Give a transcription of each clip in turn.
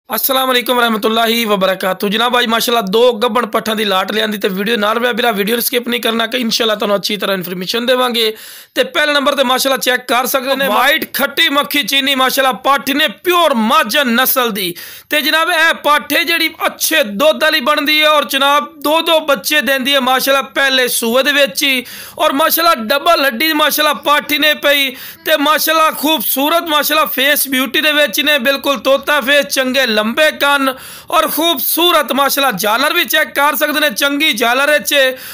अस्सलाम वालेकुम रहमतुल्लाहि व बरकातहू। जनाब आज माशाल्लाह दो गब्बन पट्ठा की लाट लियांदी ते वीडियो नाल मेरा वीडियो स्किप नहीं करना कि इंशाल्लाह तुहानू अच्छी तरह इन्फॉर्मेशन देवांगे। ते पहले नंबर ते माशाल्लाह चेक कर सकते हैं वाइट खट्टी मक्खी चीनी माशाल्लाह पट्ठ ने प्योर माजन नस्ल दी। ते जनाब ए पट्ठ है जिहड़ी अच्छे दुध वाली बनदी है और जनाब दो बच्चे देंदी है माशाल्लाह पहले सूए दे विच ही। और माशाल्लाह डबल हड्डी माशाल्लाह पट्ठ ने पई ते माशाल्लाह खूबसूरत माशाल्लाह फेस ब्यूटी दे विच ने बिल्कुल तोता फेस चंगे लंबे कान और खूबसूरत माशाल्लाह झालर भी चेक कर सकते हैं चंगी झालर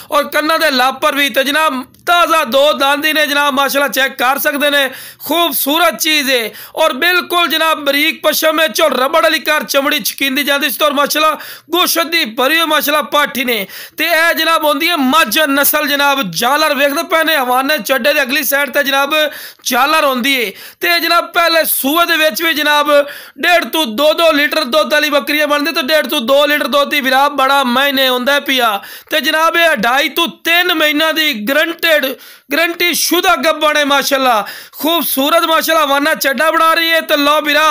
और कन्ना दे लापर भी। तो जनाब ताज़ा दो दांदी ने जनाब माशाल्लाह चेक कर सकते हैं खूबसूरत चीज़ है और बिल्कुल जनाब बरीक पशम है और रबड़ वाली कार चमड़ी छकींदी जाती है और माशाल्लाह गोशत दी भरी हुई माशाल्लाह पाठी ने। तो यह जनाब होंदी है माजन नस्ल जनाब झालर वेखते पे ने हवाने चड्डे की अगली साइड से जनाब झालर होंदी है। तो जनाब पहले सूए दे विच भी जनाब 1.5 to 2 लीटर दुध वाली बकरियां बनती तो 1.5 to 2 लीटर दुध ही विराब बड़ा महीने होंगे पिया। तो जनाब ये 2.5 to 3 महीना की गारंटी शुदा गब्बन है माशाल्लाह खूबसूरत माशाल्लाह वाना चड्डा बना रही है। तो लो बिरा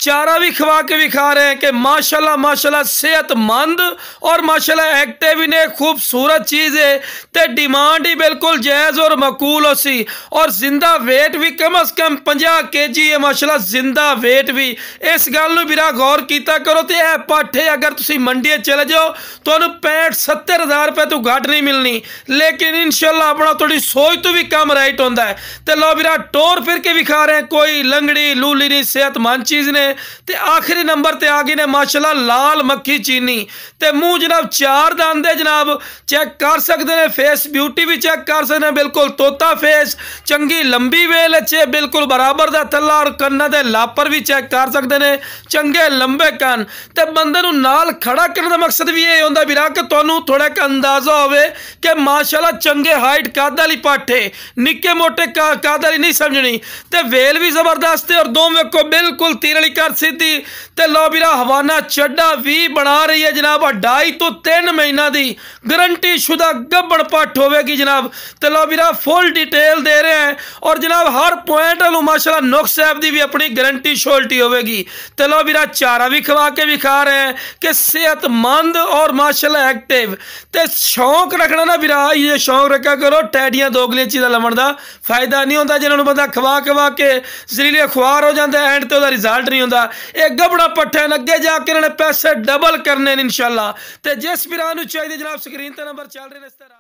चारा भी खवा के भी खा रहे हैं कि माशाल्लाह माशाल्लाह सेहतमंद और माशाल्लाह एक्टिव ही ने खूबसूरत चीज़ है। तो डिमांड ही बिल्कुल जायज़ और मकूल हो सी और जिंदा वेट भी कम अज कम 50 kg है माशाल्लाह जिंदा वेट भी। इस गल बिरा गौर किया करो। तो यह पट्ठे अगर तुम मंडी चले जाओ तो 65-70 हज़ार रुपये तो घट नहीं मिलनी लेकिन इंशाल्लाह अपना थोड़ी सोच तो भी कम राइट होता है। तो लो बिरा टोर फिर के भी खा रहे हैं कोई लंगड़ी लूली नहीं सेहतमंद चीज़ ने। ते आखिरी नंबर ते आ गई ने माशाल्लाह लाल मक्खी चीनी। ते मुंह जनाब 4 दांदे जनाब चेक कर सकते हैं फेस ब्यूटी भी चेक कर सकते हैं बिल्कुल तोता फेस चंगी लंबी वेल अच्छे बिल्कुल बराबर का थल्ला और कन्ना दे लापर भी चेक कर सकते हैं चंगे लंबे कान। ते बंदे नूं नाल खड़ा करने का मकसद भी ये होंदा बिरा कि तुहानूं थोड़ा क अंदाजा होवे कि माशाल्लाह चंगे हाइट कद वाली पाठे निक्के मोटे कद वाली नहीं समझनी। ते वेल भी जबरदस्त है और दो वेखो बिल्कुल तीर वाली कर सीधी। ते लो बिरा हवाना चड्डा भी बना रही है जनाब 2.5 to 3 महीना की गारंटी शुदा गब्बन पट्ठ होगी जनाब। तो लो बिरा फुल डिटेल दे रहे हैं और जनाब हर पॉइंट वालों माशाल्लाह नुक्स साहब की भी अपनी गारंटी शोल्टी होगी। तो लो बिरा चारा भी खवा के भी खा रहे हैं कि सेहतमंद और माशाल्लाह एक्टिव। तो शौक रखना ना बिरा ये शौक रखा करो टैडियां दोगलियां चीज़ा लमन का फायदा नहीं होता जिन्होंने बंदा खवा के जरीले खुआर हो जाता है एंड तो रिजल्ट नहीं होता। एक गबड़ा पट्ठे अगे जाके इन्होंने पैसे डबल करने इंशाल्लाह। तो जिस भी चाहिए जनाब स्क्रीन पर नंबर चल रहे हैं इस तरह।